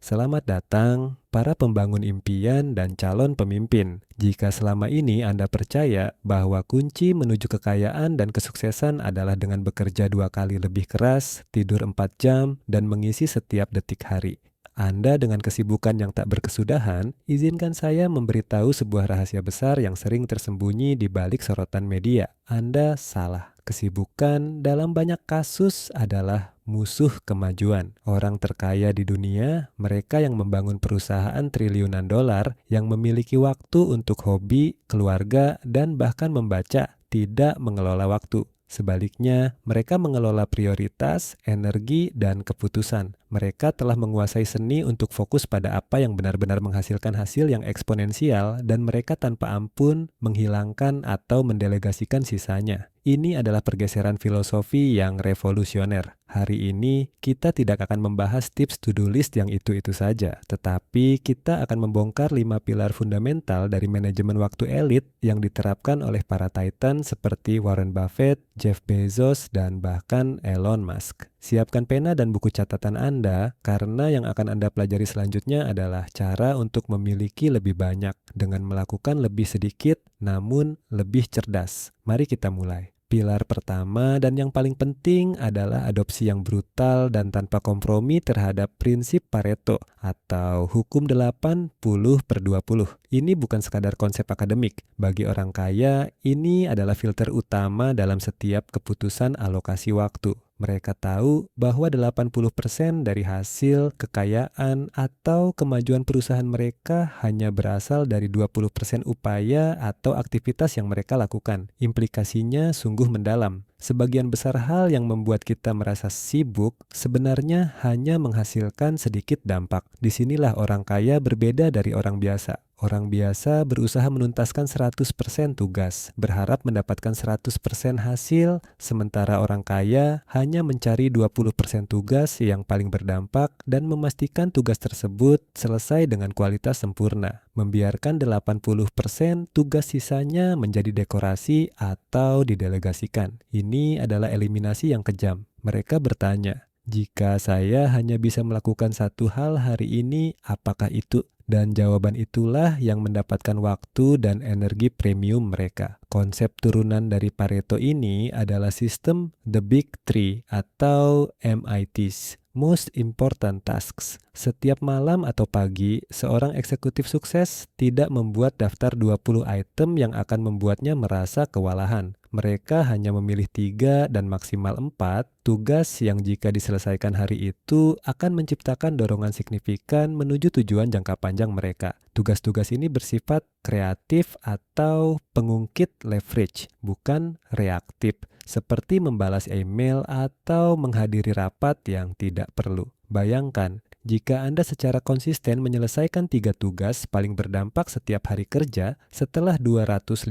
Selamat datang, para pembangun impian dan calon pemimpin. Jika selama ini Anda percaya bahwa kunci menuju kekayaan dan kesuksesan adalah dengan bekerja 2 kali lebih keras, tidur 4 jam, dan mengisi setiap detik hari. Anda dengan kesibukan yang tak berkesudahan, izinkan saya memberitahu sebuah rahasia besar yang sering tersembunyi di balik sorotan media. Anda salah. Kesibukan dalam banyak kasus adalah musuh kemajuan. Orang terkaya di dunia, mereka yang membangun perusahaan triliunan dolar, yang memiliki waktu untuk hobi, keluarga, dan bahkan membaca, tidak mengelola waktu. Sebaliknya, mereka mengelola prioritas, energi, dan keputusan. Mereka telah menguasai seni untuk fokus pada apa yang benar-benar menghasilkan hasil yang eksponensial, dan mereka tanpa ampun menghilangkan atau mendelegasikan sisanya. Ini adalah pergeseran filosofi yang revolusioner. Hari ini, kita tidak akan membahas tips to-do list yang itu-itu saja, tetapi kita akan membongkar 5 pilar fundamental dari manajemen waktu elit yang diterapkan oleh para titan seperti Warren Buffett, Jeff Bezos, dan bahkan Elon Musk. Siapkan pena dan buku catatan Anda, karena yang akan Anda pelajari selanjutnya adalah cara untuk memiliki lebih banyak dengan melakukan lebih sedikit, namun lebih cerdas. Mari kita mulai. Pilar pertama dan yang paling penting adalah adopsi yang brutal dan tanpa kompromi terhadap prinsip Pareto atau hukum 80/20. Ini bukan sekadar konsep akademik. Bagi orang kaya, ini adalah filter utama dalam setiap keputusan alokasi waktu. Mereka tahu bahwa 80% dari hasil, kekayaan, atau kemajuan perusahaan mereka hanya berasal dari 20% upaya atau aktivitas yang mereka lakukan. Implikasinya sungguh mendalam. Sebagian besar hal yang membuat kita merasa sibuk sebenarnya hanya menghasilkan sedikit dampak. Disinilah orang kaya berbeda dari orang biasa. Orang biasa berusaha menuntaskan 100% tugas, berharap mendapatkan 100% hasil, sementara orang kaya hanya mencari 20% tugas yang paling berdampak dan memastikan tugas tersebut selesai dengan kualitas sempurna. Membiarkan 80% tugas sisanya menjadi dekorasi atau didelegasikan. Ini adalah eliminasi yang kejam. Mereka bertanya, jika saya hanya bisa melakukan satu hal hari ini, apakah itu? Dan jawaban itulah yang mendapatkan waktu dan energi premium mereka. Konsep turunan dari Pareto ini adalah sistem The Big Three atau MITs, Most Important Tasks. Setiap malam atau pagi, seorang eksekutif sukses tidak membuat daftar 20 item yang akan membuatnya merasa kewalahan. Mereka hanya memilih 3 dan maksimal 4 tugas yang jika diselesaikan hari itu akan menciptakan dorongan signifikan menuju tujuan jangka panjang mereka. Tugas-tugas ini bersifat kreatif atau pengungkit leverage, bukan reaktif, seperti membalas email atau menghadiri rapat yang tidak perlu. Bayangkan, jika Anda secara konsisten menyelesaikan 3 tugas paling berdampak setiap hari kerja, setelah 250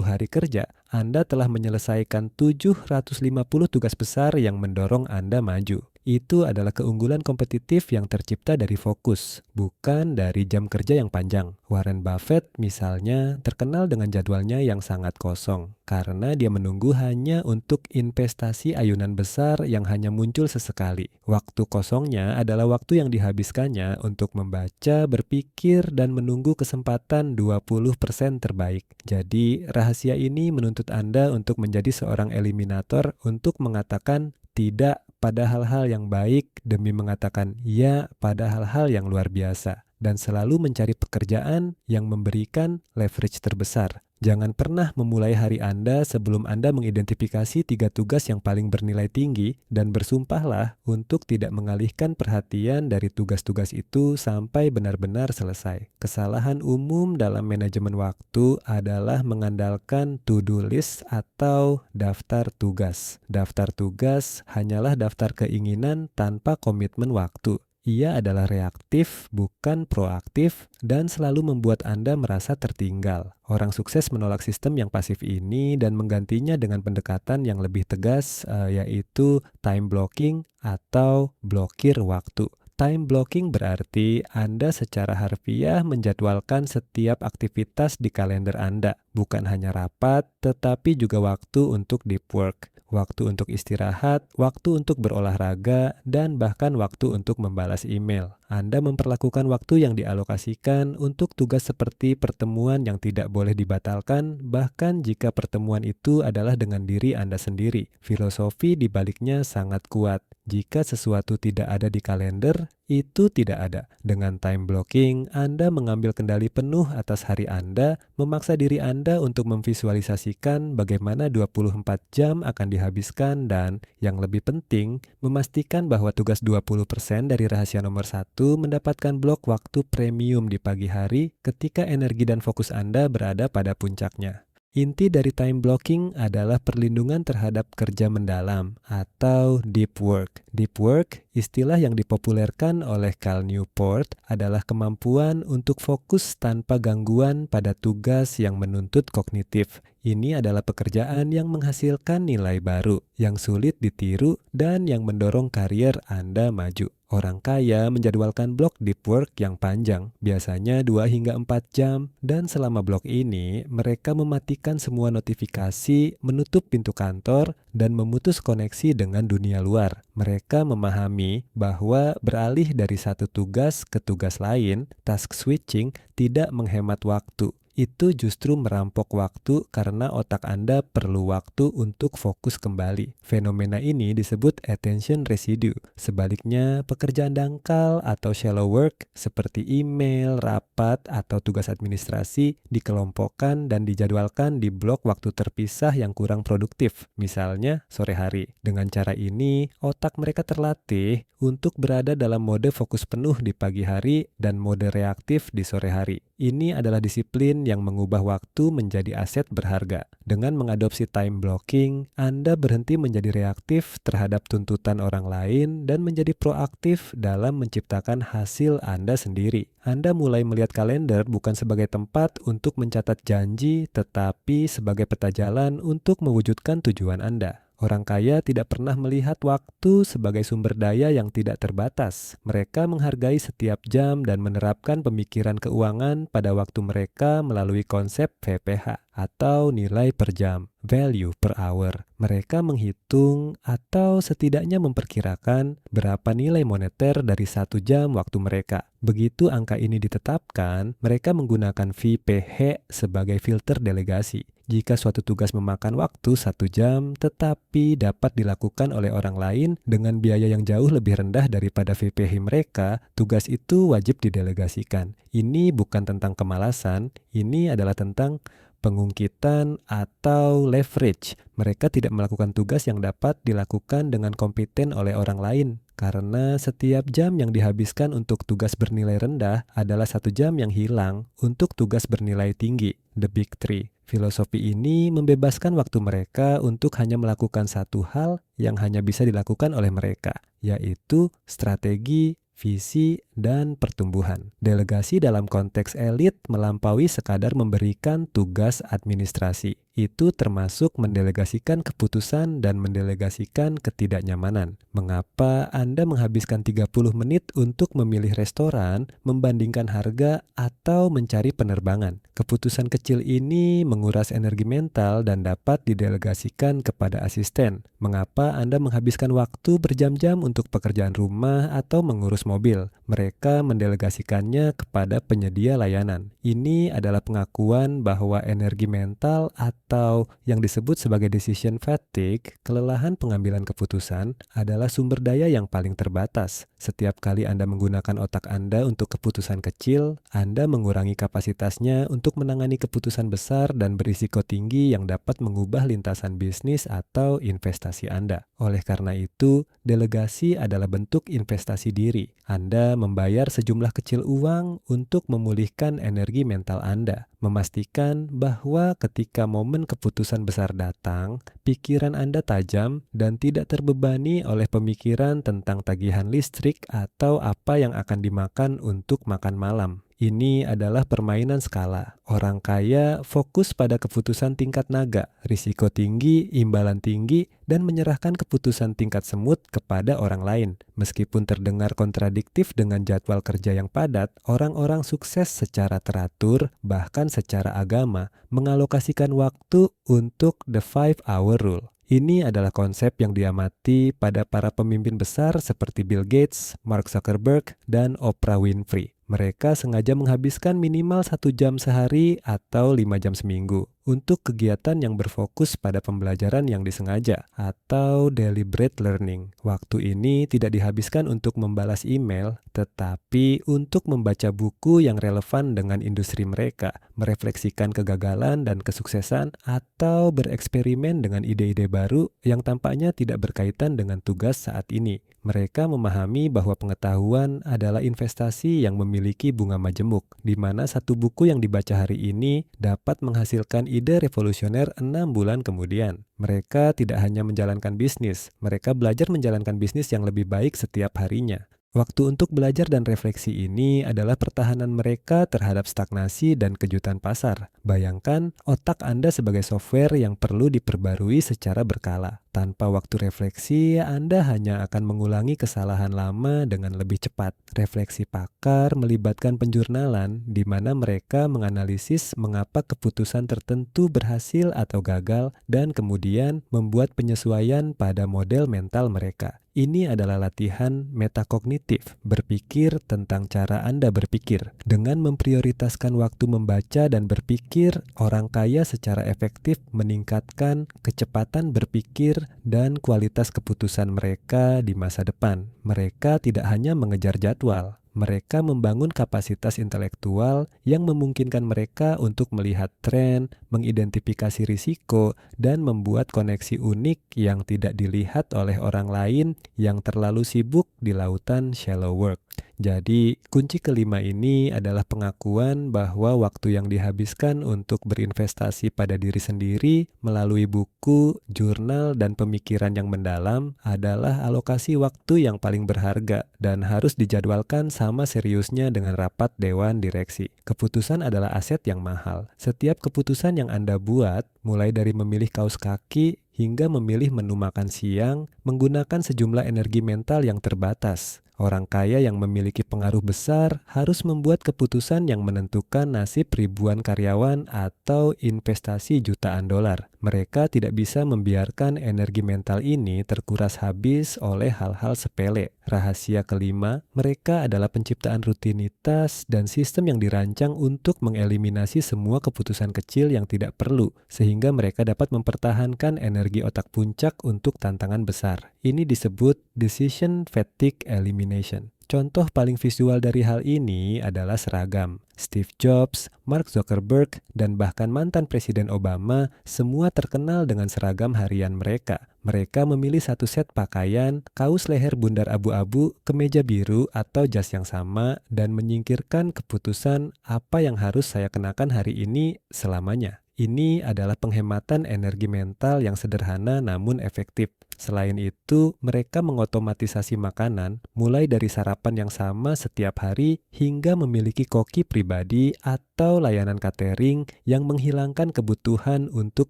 hari kerja, Anda telah menyelesaikan 750 tugas besar yang mendorong Anda maju. Itu adalah keunggulan kompetitif yang tercipta dari fokus, bukan dari jam kerja yang panjang. Warren Buffett misalnya terkenal dengan jadwalnya yang sangat kosong, karena dia menunggu hanya untuk investasi ayunan besar yang hanya muncul sesekali. Waktu kosongnya adalah waktu yang dihabiskannya untuk membaca, berpikir, dan menunggu kesempatan 20% terbaik. Jadi, rahasia ini menuntut Anda untuk menjadi seorang eliminator untuk mengatakan tidak pada hal-hal yang baik demi mengatakan ya pada hal-hal yang luar biasa, dan selalu mencari pekerjaan yang memberikan leverage terbesar. Jangan pernah memulai hari Anda sebelum Anda mengidentifikasi 3 tugas yang paling bernilai tinggi, dan bersumpahlah untuk tidak mengalihkan perhatian dari tugas-tugas itu sampai benar-benar selesai. Kesalahan umum dalam manajemen waktu adalah mengandalkan to-do list atau daftar tugas. Daftar tugas hanyalah daftar keinginan tanpa komitmen waktu. Ia adalah reaktif, bukan proaktif, dan selalu membuat Anda merasa tertinggal. Orang sukses menolak sistem yang pasif ini dan menggantinya dengan pendekatan yang lebih tegas, yaitu time blocking atau blokir waktu. Time blocking berarti Anda secara harfiah menjadwalkan setiap aktivitas di kalender Anda, bukan hanya rapat, tetapi juga waktu untuk deep work. waktu untuk istirahat, waktu untuk berolahraga, dan bahkan waktu untuk membalas email. Anda memperlakukan waktu yang dialokasikan untuk tugas seperti pertemuan yang tidak boleh dibatalkan, bahkan jika pertemuan itu adalah dengan diri Anda sendiri. Filosofi di baliknya sangat kuat. Jika sesuatu tidak ada di kalender, itu tidak ada. Dengan time blocking, Anda mengambil kendali penuh atas hari Anda, memaksa diri Anda untuk memvisualisasikan bagaimana 24 jam akan dihabiskan dan, yang lebih penting, memastikan bahwa tugas 20% dari rahasia nomor 1 mendapatkan blok waktu premium di pagi hari ketika energi dan fokus Anda berada pada puncaknya. Inti dari time blocking adalah perlindungan terhadap kerja mendalam atau deep work. Deep work, istilah yang dipopulerkan oleh Cal Newport, adalah kemampuan untuk fokus tanpa gangguan pada tugas yang menuntut kognitif. Ini adalah pekerjaan yang menghasilkan nilai baru, yang sulit ditiru, dan yang mendorong karier Anda maju. Orang kaya menjadwalkan blok deep work yang panjang, biasanya 2 hingga 4 jam, dan selama blok ini, mereka mematikan semua notifikasi, menutup pintu kantor, dan memutus koneksi dengan dunia luar. Mereka memahami bahwa beralih dari satu tugas ke tugas lain, task switching, tidak menghemat waktu. Itu justru merampok waktu karena otak Anda perlu waktu untuk fokus kembali. Fenomena ini disebut attention residue. Sebaliknya, pekerjaan dangkal atau shallow work seperti email, rapat, atau tugas administrasi dikelompokkan dan dijadwalkan di blok waktu terpisah yang kurang produktif, misalnya sore hari. Dengan cara ini, otak mereka terlatih untuk berada dalam mode fokus penuh di pagi hari dan mode reaktif di sore hari. Ini adalah disiplin yang mengubah waktu menjadi aset berharga. Dengan mengadopsi time blocking, Anda berhenti menjadi reaktif terhadap tuntutan orang lain dan menjadi proaktif dalam menciptakan hasil Anda sendiri. Anda mulai melihat kalender bukan sebagai tempat untuk mencatat janji, tetapi sebagai peta jalan untuk mewujudkan tujuan Anda. Orang kaya tidak pernah melihat waktu sebagai sumber daya yang tidak terbatas. Mereka menghargai setiap jam dan menerapkan pemikiran keuangan pada waktu mereka melalui konsep VPH atau nilai per jam, value per hour. Mereka menghitung atau setidaknya memperkirakan berapa nilai moneter dari 1 jam waktu mereka. Begitu angka ini ditetapkan, mereka menggunakan VPH sebagai filter delegasi. Jika suatu tugas memakan waktu 1 jam, tetapi dapat dilakukan oleh orang lain dengan biaya yang jauh lebih rendah daripada VPH mereka, tugas itu wajib didelegasikan. Ini bukan tentang kemalasan, ini adalah tentang pengungkitan atau leverage. Mereka tidak melakukan tugas yang dapat dilakukan dengan kompeten oleh orang lain, karena setiap jam yang dihabiskan untuk tugas bernilai rendah adalah 1 jam yang hilang untuk tugas bernilai tinggi, the big three. Filosofi ini membebaskan waktu mereka untuk hanya melakukan satu hal yang hanya bisa dilakukan oleh mereka, yaitu strategi, visi, dan pertumbuhan. Delegasi dalam konteks elit melampaui sekadar memberikan tugas administrasi. Itu termasuk mendelegasikan keputusan dan mendelegasikan ketidaknyamanan. Mengapa Anda menghabiskan 30 menit untuk memilih restoran, membandingkan harga, atau mencari penerbangan? Keputusan kecil ini menguras energi mental dan dapat didelegasikan kepada asisten. Mengapa Anda menghabiskan waktu berjam-jam untuk pekerjaan rumah atau mengurus mobil? Mereka mendelegasikannya kepada penyedia layanan. Ini adalah pengakuan bahwa energi mental atau yang disebut sebagai decision fatigue, kelelahan pengambilan keputusan, adalah sumber daya yang paling terbatas. Setiap kali Anda menggunakan otak Anda untuk keputusan kecil, Anda mengurangi kapasitasnya untuk menangani keputusan besar dan berisiko tinggi yang dapat mengubah lintasan bisnis atau investasi Anda. Oleh karena itu, delegasi adalah bentuk investasi diri. Anda membayar sejumlah kecil uang untuk memulihkan energi mental Anda, memastikan bahwa ketika momen keputusan besar datang, pikiran Anda tajam dan tidak terbebani oleh pemikiran tentang tagihan listrik atau apa yang akan dimakan untuk makan malam. Ini adalah permainan skala. Orang kaya fokus pada keputusan tingkat naga, risiko tinggi, imbalan tinggi, dan menyerahkan keputusan tingkat semut kepada orang lain. Meskipun terdengar kontradiktif dengan jadwal kerja yang padat, orang-orang sukses secara teratur, bahkan secara agama, mengalokasikan waktu untuk the 5-hour rule. Ini adalah konsep yang diamati pada para pemimpin besar seperti Bill Gates, Mark Zuckerberg, dan Oprah Winfrey. Mereka sengaja menghabiskan minimal 1 jam sehari atau 5 jam seminggu untuk kegiatan yang berfokus pada pembelajaran yang disengaja atau deliberate learning. Waktu ini tidak dihabiskan untuk membalas email, tetapi untuk membaca buku yang relevan dengan industri mereka, merefleksikan kegagalan dan kesuksesan, atau bereksperimen dengan ide-ide baru yang tampaknya tidak berkaitan dengan tugas saat ini. Mereka memahami bahwa pengetahuan adalah investasi yang memiliki bunga majemuk, di mana satu buku yang dibaca hari ini dapat menghasilkan ide revolusioner 6 bulan kemudian. Mereka tidak hanya menjalankan bisnis, mereka belajar menjalankan bisnis yang lebih baik setiap harinya. Waktu untuk belajar dan refleksi ini adalah pertahanan mereka terhadap stagnasi dan kejutan pasar. Bayangkan otak Anda sebagai software yang perlu diperbarui secara berkala. Tanpa waktu refleksi, Anda hanya akan mengulangi kesalahan lama dengan lebih cepat. Refleksi pakar melibatkan penjurnalan di mana mereka menganalisis mengapa keputusan tertentu berhasil atau gagal dan kemudian membuat penyesuaian pada model mental mereka. Ini adalah latihan metakognitif, berpikir tentang cara Anda berpikir. Dengan memprioritaskan waktu membaca dan berpikir, orang kaya secara efektif meningkatkan kecepatan berpikir dan kualitas keputusan mereka di masa depan. Mereka tidak hanya mengejar jadwal, mereka membangun kapasitas intelektual yang memungkinkan mereka untuk melihat tren, mengidentifikasi risiko, dan membuat koneksi unik yang tidak dilihat oleh orang lain yang terlalu sibuk di lautan shallow work. Jadi, kunci kelima ini adalah pengakuan bahwa waktu yang dihabiskan untuk berinvestasi pada diri sendiri melalui buku, jurnal, dan pemikiran yang mendalam adalah alokasi waktu yang paling berharga dan harus dijadwalkan sama seriusnya dengan rapat dewan direksi. Keputusan adalah aset yang mahal. Setiap keputusan yang Anda buat, mulai dari memilih kaos kaki hingga memilih menu makan siang, menggunakan sejumlah energi mental yang terbatas. Orang kaya yang memiliki pengaruh besar harus membuat keputusan yang menentukan nasib ribuan karyawan atau investasi jutaan dolar. Mereka tidak bisa membiarkan energi mental ini terkuras habis oleh hal-hal sepele. Rahasia kelima, mereka adalah penciptaan rutinitas dan sistem yang dirancang untuk mengeliminasi semua keputusan kecil yang tidak perlu, sehingga mereka dapat mempertahankan energi otak puncak untuk tantangan besar. Ini disebut decision fatigue elimination. Contoh paling visual dari hal ini adalah seragam. Steve Jobs, Mark Zuckerberg, dan bahkan mantan Presiden Obama semua terkenal dengan seragam harian mereka. Mereka memilih satu set pakaian, kaos leher bundar abu-abu, kemeja biru, atau jas yang sama, dan menyingkirkan keputusan apa yang harus saya kenakan hari ini selamanya. Ini adalah penghematan energi mental yang sederhana namun efektif. Selain itu, mereka mengotomatisasi makanan mulai dari sarapan yang sama setiap hari hingga memiliki koki pribadi atau layanan catering yang menghilangkan kebutuhan untuk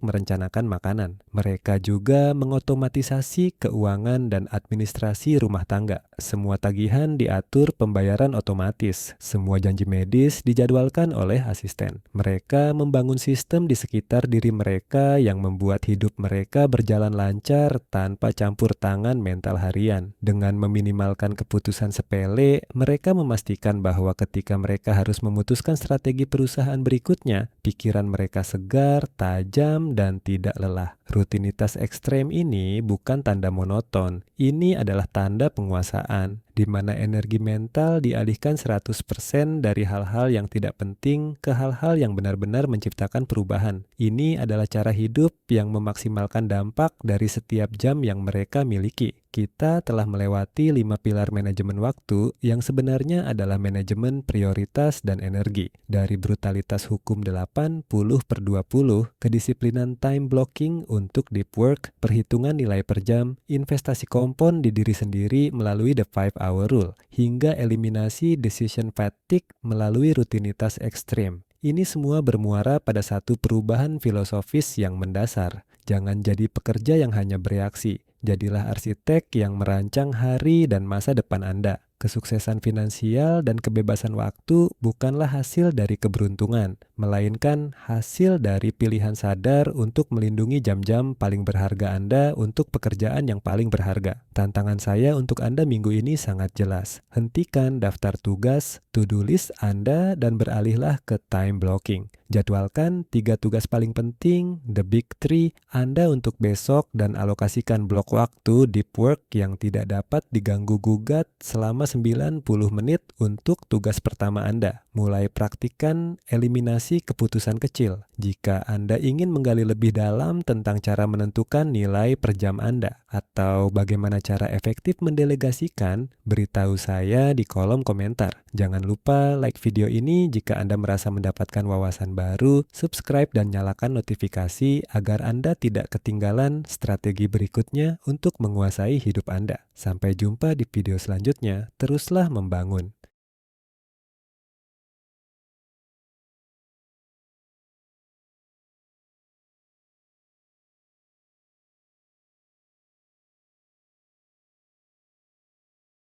merencanakan makanan. Mereka juga mengotomatisasi keuangan dan administrasi rumah tangga. Semua tagihan diatur pembayaran otomatis. Semua janji medis dijadwalkan oleh asisten. Mereka membangun sistem di sekitar diri mereka yang membuat hidup mereka berjalan lancar tanpa campur tangan mental harian. Dengan meminimalkan keputusan sepele, mereka memastikan bahwa ketika mereka harus memutuskan strategi perusahaan berikutnya, pikiran mereka segar, tajam, dan tidak lelah. Rutinitas ekstrem ini bukan tanda monoton, ini adalah tanda penguasaan, di mana energi mental dialihkan 100% dari hal-hal yang tidak penting ke hal-hal yang benar-benar menciptakan perubahan. Ini adalah cara hidup yang memaksimalkan dampak dari setiap jam yang mereka miliki. Kita telah melewati 5 pilar manajemen waktu yang sebenarnya adalah manajemen prioritas dan energi. Dari brutalitas hukum 80/20, kedisiplinan time blocking untuk deep work, perhitungan nilai per jam, investasi kompon di diri sendiri melalui the 5-hour rule, hingga eliminasi decision fatigue melalui rutinitas ekstrim. Ini semua bermuara pada satu perubahan filosofis yang mendasar. Jangan jadi pekerja yang hanya bereaksi. Jadilah arsitek yang merancang hari dan masa depan Anda. Kesuksesan finansial dan kebebasan waktu bukanlah hasil dari keberuntungan. melainkan hasil dari pilihan sadar untuk melindungi jam-jam paling berharga Anda untuk pekerjaan yang paling berharga. Tantangan saya untuk Anda minggu ini sangat jelas. Hentikan daftar tugas, to-do list Anda, dan beralihlah ke time blocking. Jadwalkan 3 tugas paling penting, the big three, Anda untuk besok dan alokasikan blok waktu deep work yang tidak dapat diganggu-gugat selama 90 menit untuk tugas pertama Anda. Mulai praktikkan eliminasi keputusan kecil. Jika Anda ingin menggali lebih dalam tentang cara menentukan nilai per jam Anda atau bagaimana cara efektif mendelegasikan, beritahu saya di kolom komentar. Jangan lupa like video ini jika Anda merasa mendapatkan wawasan baru, subscribe dan nyalakan notifikasi agar Anda tidak ketinggalan strategi berikutnya untuk menguasai hidup Anda. Sampai jumpa di video selanjutnya, teruslah membangun.